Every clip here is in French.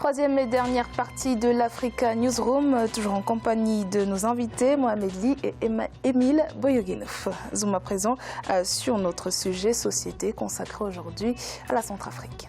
Troisième et dernière partie de l'Africa Newsroom, toujours en compagnie de nos invités, Mohamed Ly et Émile Boyoguinouf. Zoom à présent sur notre sujet société consacré aujourd'hui à la Centrafrique.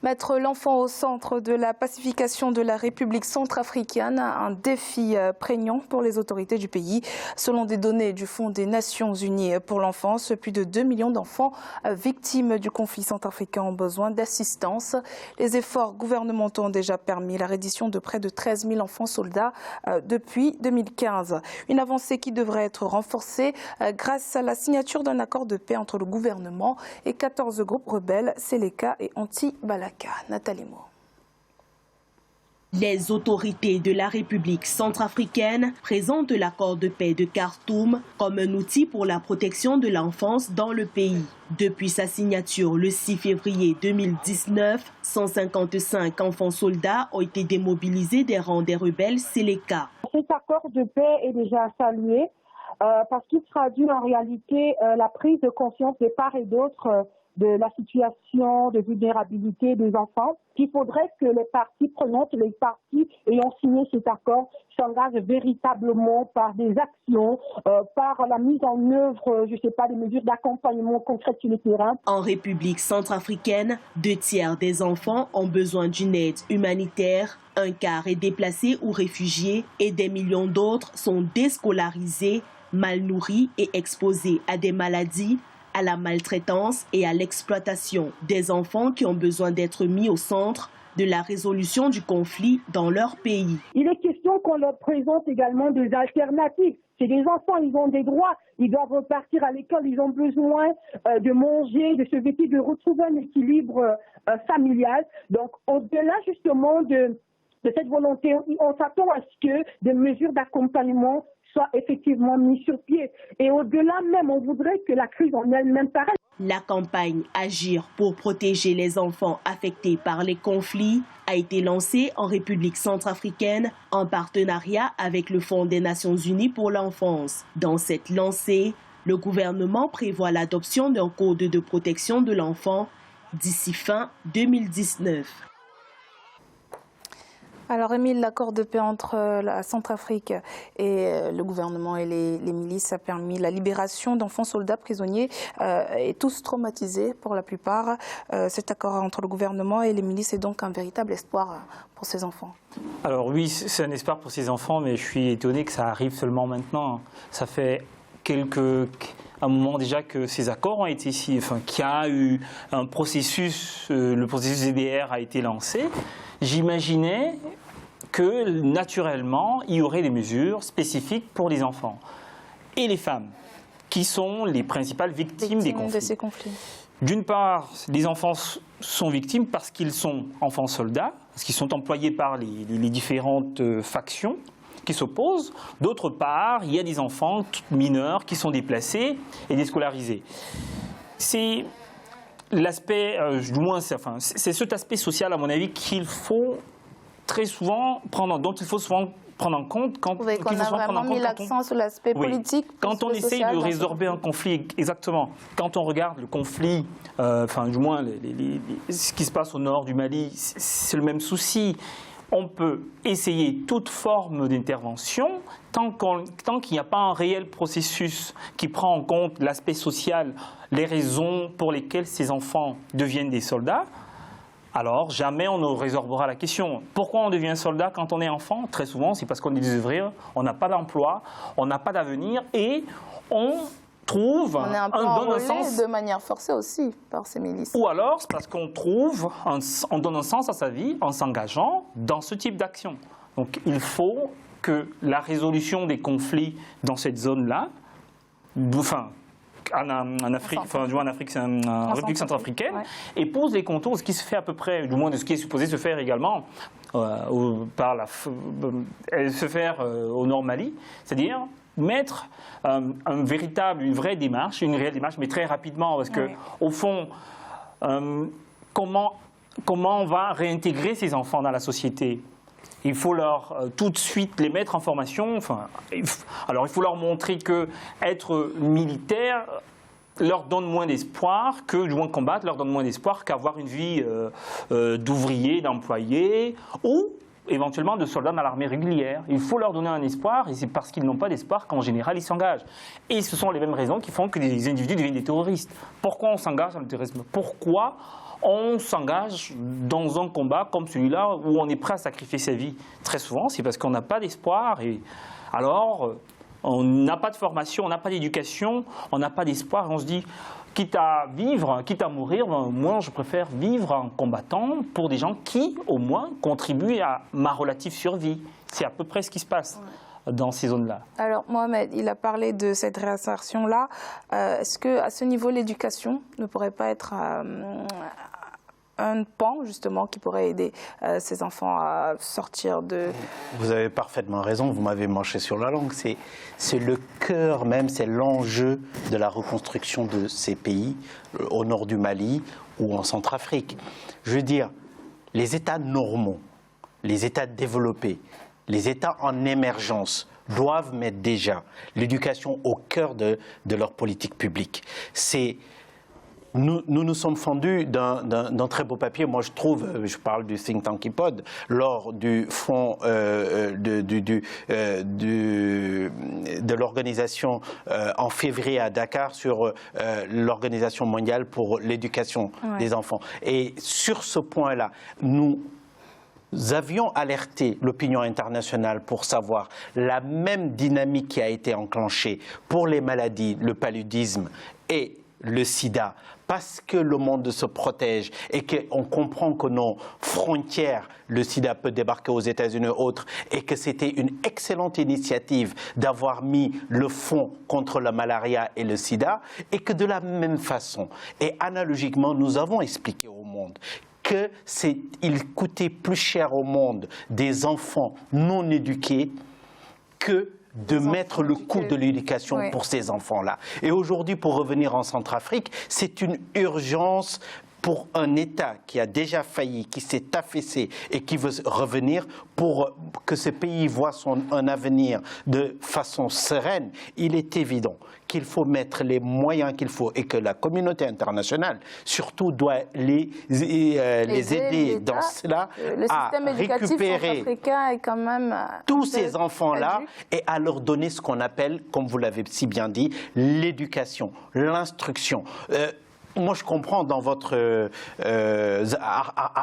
Mettre l'enfant au centre de la pacification de la République centrafricaine, un défi prégnant pour les autorités du pays. Selon des données du Fonds des Nations Unies pour l'enfance, plus de 2 millions d'enfants victimes du conflit centrafricain ont besoin d'assistance. Les efforts gouvernementaux ont déjà permis la reddition de près de 13 000 enfants soldats depuis 2015. Une avancée qui devrait être renforcée grâce à la signature d'un accord de paix entre le gouvernement et 14 groupes rebelles, Seleka et Anti-Balaka. Nathalie Moore. Les autorités de la République centrafricaine présentent l'accord de paix de Khartoum comme un outil pour la protection de l'enfance dans le pays. Depuis sa signature le 6 février 2019, 155 enfants soldats ont été démobilisés des rangs des rebelles Seleka. Cet accord de paix est déjà salué parce qu'il traduit en réalité la prise de conscience de part et d'autre de la situation de vulnérabilité des enfants, qu'il faudrait que les parties prenantes, les parties ayant signé cet accord s'engagent véritablement par des actions, par la mise en œuvre, je sais pas, des mesures d'accompagnement concrètes sur le terrain. En République centrafricaine, 2 tiers des enfants ont besoin d'une aide humanitaire, un quart est déplacé ou réfugié et des millions d'autres sont déscolarisés, mal nourris et exposés à des maladies, à la maltraitance et à l'exploitation des enfants qui ont besoin d'être mis au centre de la résolution du conflit dans leur pays. Il est question qu'on leur présente également des alternatives. C'est des enfants, ils ont des droits, ils doivent repartir à l'école, ils ont besoin de manger, de se vêtir, de retrouver un équilibre familial. Donc au-delà justement de cette volonté, on s'attend à ce que des mesures d'accompagnement soient effectivement mises sur pied. Et au-delà même, on voudrait que la crise en elle-même s'arrête. La campagne Agir pour protéger les enfants affectés par les conflits a été lancée en République centrafricaine en partenariat avec le Fonds des Nations Unies pour l'enfance. Dans cette lancée, le gouvernement prévoit l'adoption d'un code de protection de l'enfant d'ici fin 2019. Alors Émile, l'accord de paix entre la Centrafrique et le gouvernement et les milices a permis la libération d'enfants soldats prisonniers et tous traumatisés pour la plupart. Cet accord entre le gouvernement et les milices est donc un véritable espoir pour ces enfants. Alors oui, c'est un espoir pour ces enfants, mais je suis étonné que ça arrive seulement maintenant. Ça fait un moment déjà que ces accords ont été ici, enfin qu'il y a eu un processus, le processus EDR a été lancé. J'imaginais que naturellement, il y aurait des mesures spécifiques pour les enfants et les femmes, qui sont les principales victimes des conflits. De ces conflits. D'une part, les enfants sont victimes parce qu'ils sont enfants soldats, parce qu'ils sont employés par les différentes factions qui s'opposent. D'autre part, il y a des enfants mineurs qui sont déplacés et déscolarisés. C'est l'aspect, du moins, c'est cet aspect social, à mon avis, qu'il faut très souvent dont il faut souvent prendre en compte quand on a vraiment mis l'accent sur l'aspect politique. Quand on essaye de résorber un conflit, exactement. Quand on regarde le conflit, du moins ce qui se passe au nord du Mali, c'est le même souci. On peut essayer toute forme d'intervention tant qu'il n'y a pas un réel processus qui prend en compte l'aspect social, les raisons pour lesquelles ces enfants deviennent des soldats. Alors, jamais on ne résorbera la question. Pourquoi on devient soldat quand on est enfant? Très souvent, c'est parce qu'on est désœuvré, on n'a pas d'emploi, on n'a pas d'avenir et on trouve on est un peu enrôlé de manière forcée aussi par ces milices. Ou alors, c'est parce qu'on donne un sens à sa vie en s'engageant dans ce type d'action. Donc, il faut que la résolution des conflits dans cette zone-là, en Afrique, en République centrafricaine, ouais, et pose les contours de ce qui se fait à peu près, du moins de ce qui est supposé se faire également se faire au Nord Mali, c'est-à-dire mettre une vraie démarche, une réelle démarche, mais très rapidement, parce que oui, au fond, comment on va réintégrer ces enfants dans la société? Il faut leur tout de suite les mettre en formation. Alors il faut leur montrer que être militaire leur donne moins d'espoir, que du moins combattre leur donne moins d'espoir qu'avoir une vie d'ouvrier, d'employé ou éventuellement de soldats dans l'armée régulière. Il faut leur donner un espoir et c'est parce qu'ils n'ont pas d'espoir qu'en général ils s'engagent. Et ce sont les mêmes raisons qui font que des individus deviennent des terroristes. Pourquoi on s'engage dans le terrorisme? Pourquoi on s'engage dans un combat comme celui-là où on est prêt à sacrifier sa vie? Très souvent, c'est parce qu'on n'a pas d'espoir et alors on n'a pas de formation, on n'a pas d'éducation, on n'a pas d'espoir et on se dit quitte à vivre, quitte à mourir, moi je préfère vivre en combattant pour des gens qui au moins contribuent à ma relative survie. C'est à peu près ce qui se passe dans ces zones-là. Alors Mohamed, il a parlé de cette réinsertion-là. Est-ce qu'à ce niveau, l'éducation ne pourrait pas être un pan justement qui pourrait aider ces enfants à sortir de... Vous avez parfaitement raison, vous m'avez manché sur la langue. C'est le cœur même, c'est l'enjeu de la reconstruction de ces pays, au nord du Mali ou en Centrafrique. Je veux dire, les États normaux, les États développés, les États en émergence doivent mettre déjà l'éducation au cœur de leur politique publique. Nous nous sommes fendus d'un très beau papier. Moi, je trouve, je parle du think tank IPOD, lors du fonds de l'organisation en février à Dakar sur l'Organisation mondiale pour l'éducation des enfants. Et sur ce point-là, nous avions alerté l'opinion internationale pour savoir la même dynamique qui a été enclenchée pour les maladies, le paludisme et le sida, parce que le monde se protège et qu'on comprend que nos frontières, le sida peut débarquer aux États-Unis ou autres, et que c'était une excellente initiative d'avoir mis le fonds contre la malaria et le sida, et que de la même façon et analogiquement, nous avons expliqué au monde qu'il coûtait plus cher au monde des enfants non éduqués que de mettre le coût de l'éducation pour ces enfants-là. Et aujourd'hui, pour revenir en Centrafrique, c'est une urgence pour un État qui a déjà failli, qui s'est affaissé et qui veut revenir pour que ce pays voit un avenir de façon sereine. Il est évident qu'il faut mettre les moyens qu'il faut et que la communauté internationale surtout doit les aider dans cela à récupérer est quand même tous ces enfants-là et à leur donner ce qu'on appelle, comme vous l'avez si bien dit, l'éducation, l'instruction. Moi, je comprends dans votre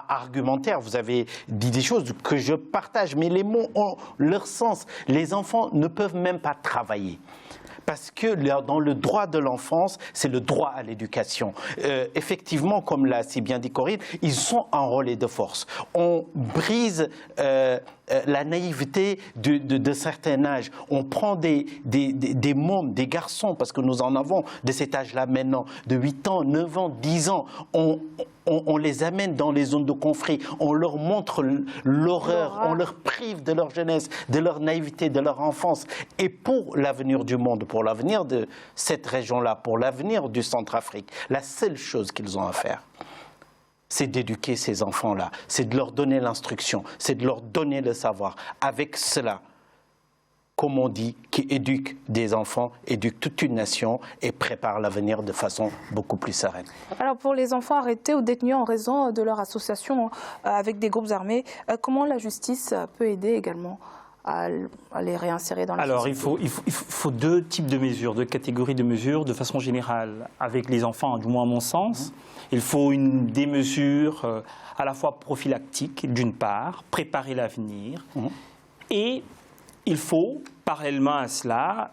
argumentaire, vous avez dit des choses que je partage, mais les mots ont leur sens. Les enfants ne peuvent même pas travailler. Parce que dans le droit de l'enfance, c'est le droit à l'éducation. Effectivement, comme l'a si bien dit Corinne, ils sont en relais de force. On brise la naïveté de certain âge. On prend des mômes, des garçons, parce que nous en avons de cet âge-là maintenant, de 8 ans, 9 ans, 10 ans. On les amène dans les zones de conflit, on leur montre l'horreur, on leur prive de leur jeunesse, de leur naïveté, de leur enfance. Et pour l'avenir du monde, pour l'avenir de cette région-là, pour l'avenir du Centrafrique, la seule chose qu'ils ont à faire, c'est d'éduquer ces enfants-là, c'est de leur donner l'instruction, c'est de leur donner le savoir. Avec cela, comme on dit, qui éduque des enfants, éduque toute une nation et prépare l'avenir de façon beaucoup plus sereine. Alors pour les enfants arrêtés ou détenus en raison de leur association avec des groupes armés, comment la justice peut aider également à les réinsérer dans la société? Alors il faut deux types de mesures, deux catégories de mesures de façon générale. Avec les enfants, du moins à mon sens, il faut des mesures à la fois prophylactiques d'une part, préparer l'avenir, et il faut, parallèlement à cela,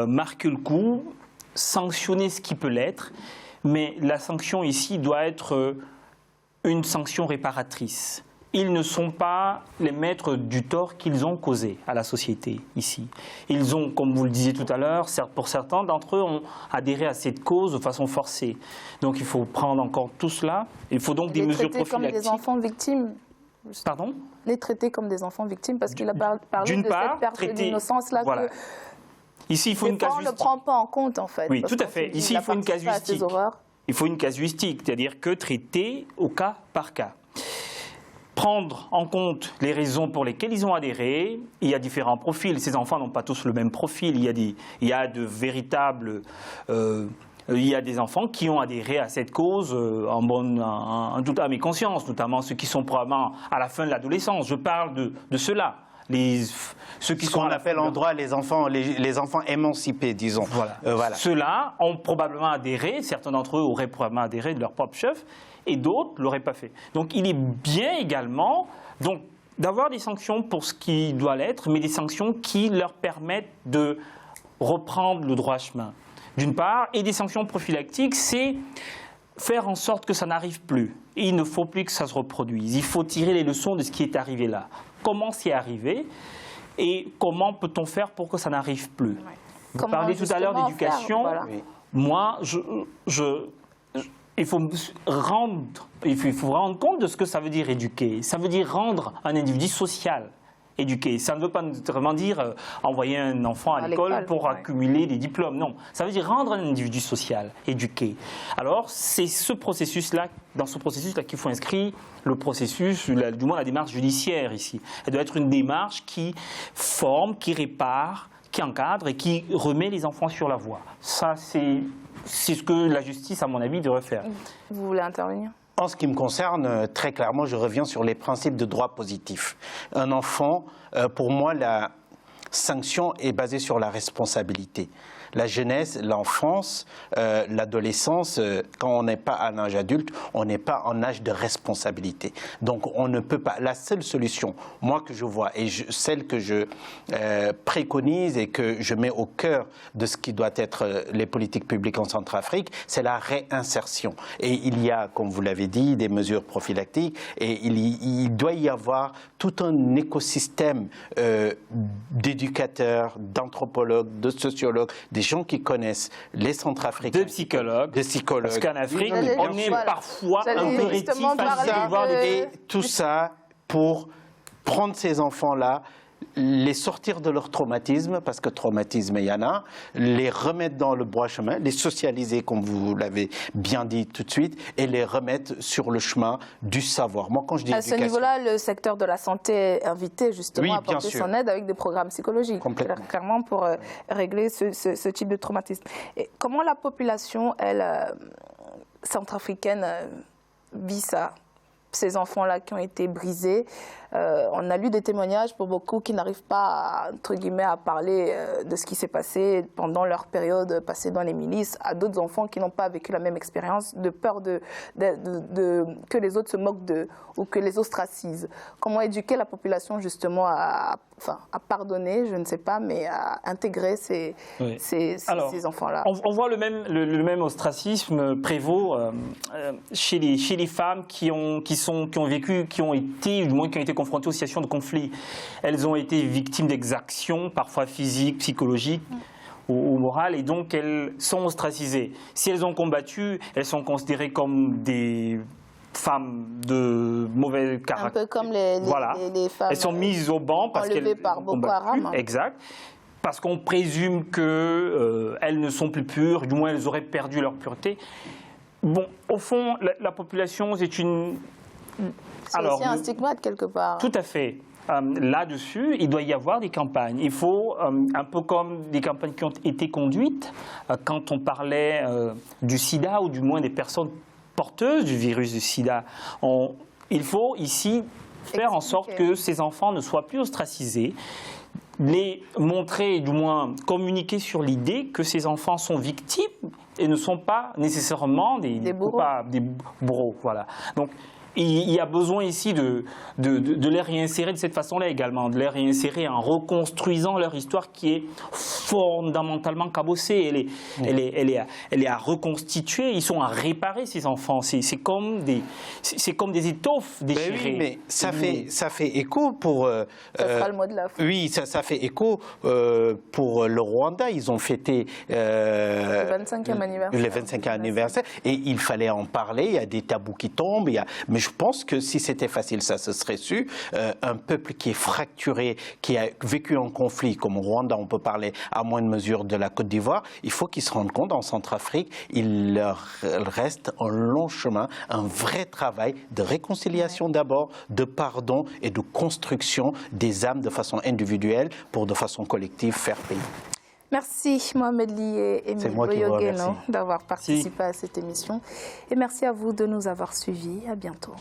marquer le coup, sanctionner ce qui peut l'être, mais la sanction ici doit être une sanction réparatrice. Ils ne sont pas les maîtres du tort qu'ils ont causé à la société ici. Ils ont, comme vous le disiez tout à l'heure, pour certains d'entre eux, ont adhéré à cette cause de façon forcée. Donc il faut prendre encore tout cela. Il faut donc des mesures prophylactiques. Comme des enfants victimes. Pardon ? Les traiter comme des enfants victimes, parce qu'il a parlé de cette perte d'innocence-là. Voilà. Ici, il faut une casuistique. On ne prend pas en compte, en fait. Oui, tout à fait. Ici, il faut une casuistique. Il faut une casuistique, c'est-à-dire que traiter au cas par cas. prendre en compte les raisons pour lesquelles ils ont adhéré. Il y a différents profils. Ces enfants n'ont pas tous le même profil. Il y a de véritables... il y a des enfants qui ont adhéré à cette cause en toute âme et conscience, notamment ceux qui sont probablement à la fin de l'adolescence. Je parle de ceux-là. Ceux qui ce qu'on appelle en droit les enfants émancipés, disons. Voilà. Ceux-là ont probablement adhéré, certains d'entre eux auraient probablement adhéré de leur propre chef, et d'autres ne l'auraient pas fait. Donc il est bien également d'avoir des sanctions pour ce qui doit l'être, mais des sanctions qui leur permettent de reprendre le droit chemin, d'une part, et des sanctions prophylactiques, c'est faire en sorte que ça n'arrive plus. Et il ne faut plus que ça se reproduise. Il faut tirer les leçons de ce qui est arrivé là. Comment c'est arrivé et comment peut-on faire pour que ça n'arrive plus. Vous parliez tout à l'heure d'éducation. Voilà. Moi, il faut rendre compte de ce que ça veut dire éduquer. Ça veut dire rendre un individu social éduqué. Ça ne veut pas nécessairement dire envoyer un enfant à l'école pour accumuler des diplômes. Non, ça veut dire rendre un individu social éduqué. Alors, c'est dans ce processus-là qu'il faut inscrire le processus, du moins la démarche judiciaire ici. Elle doit être une démarche qui forme, qui répare, qui encadre et qui remet les enfants sur la voie. Ça, c'est ce que la justice, à mon avis, devrait faire. Vous voulez intervenir ? En ce qui me concerne, très clairement, je reviens sur les principes de droit positif. Un enfant, pour moi, la sanction est basée sur la responsabilité. La jeunesse, l'enfance, l'adolescence, quand on n'est pas à l'âge adulte, on n'est pas en âge de responsabilité. Donc on ne peut pas. La seule solution, moi que je vois, et celle que je préconise et que je mets au cœur de ce qui doit être les politiques publiques en Centrafrique, c'est la réinsertion. Et il y a, comme vous l'avez dit, des mesures prophylactiques et il doit y avoir tout un écosystème d'éducateurs, d'anthropologues, de sociologues, des gens qui connaissent les Centrafricains. De psychologues. Parce qu'en Afrique, on est parfois un peu rétif à voir et tout ça pour prendre ces enfants-là, les sortir de leur traumatisme, parce que traumatisme il y en a, les remettre dans le droit chemin, les socialiser comme vous l'avez bien dit tout de suite, et les remettre sur le chemin du savoir. Moi, quand je dis à ce niveau-là, le secteur de la santé est invité justement à apporter son aide avec des programmes psychologiques, clairement pour régler ce type de traumatisme. Et comment la population, elle, centrafricaine, vit ça? Ces enfants-là qui ont été brisés. On a lu des témoignages pour beaucoup qui n'arrivent pas, entre guillemets, à parler de ce qui s'est passé pendant leur période passée dans les milices, à d'autres enfants qui n'ont pas vécu la même expérience, de peur que les autres se moquent d'eux ou que les ostracisent. Comment éduquer la population justement à pardonner, je ne sais pas, mais à intégrer ces enfants-là? On voit le même ostracisme prévaut chez les femmes qui ont été confrontées aux situations de conflit. Elles ont été victimes d'exactions, parfois physiques, psychologiques ou morales, et donc elles sont ostracisées. Si elles ont combattu, elles sont considérées comme des femmes de mauvais caractère. Un peu comme les femmes. Elles sont mises au banc parce qu'elles par Boko Haram. Exact. Parce qu'on présume qu'elles ne sont plus pures, du moins elles auraient perdu leur pureté. Bon, au fond, la population, c'est aussi un stigmate quelque part. Tout à fait. Là-dessus, il doit y avoir des campagnes. Il faut, un peu comme des campagnes qui ont été conduites, quand on parlait du sida, ou du moins des personnes porteuses du virus du sida, il faut ici faire en sorte que ces enfants ne soient plus ostracisés, les montrer, du moins communiquer sur l'idée que ces enfants sont victimes et ne sont pas nécessairement des bourreaux. Voilà. Donc, il y a besoin ici de les réinsérer de cette façon-là également, de les réinsérer en reconstruisant leur histoire qui est fondamentalement cabossée. Elle est à reconstituer, ils sont à réparer ces enfants. C'est comme des étoffes déchirées. Oui, mais ça fait écho pour... ça sera le mot de la fin. Oui, ça fait écho pour le Rwanda. Ils ont fêté le 25e anniversaire. Le 25e anniversaire. Et il fallait en parler, il y a des tabous qui tombent, mais je je pense que si c'était facile, ça se serait su. Un peuple qui est fracturé, qui a vécu un conflit, comme au Rwanda, on peut parler à moindre mesure de la Côte d'Ivoire, il faut qu'ils se rendent compte, en Centrafrique, il leur reste un long chemin, un vrai travail de réconciliation d'abord, de pardon et de construction des âmes de façon individuelle pour de façon collective faire pays. Merci Mohamed Ly et Émile Boyogeno d'avoir participé à cette émission. Et merci à vous de nous avoir suivis. À bientôt.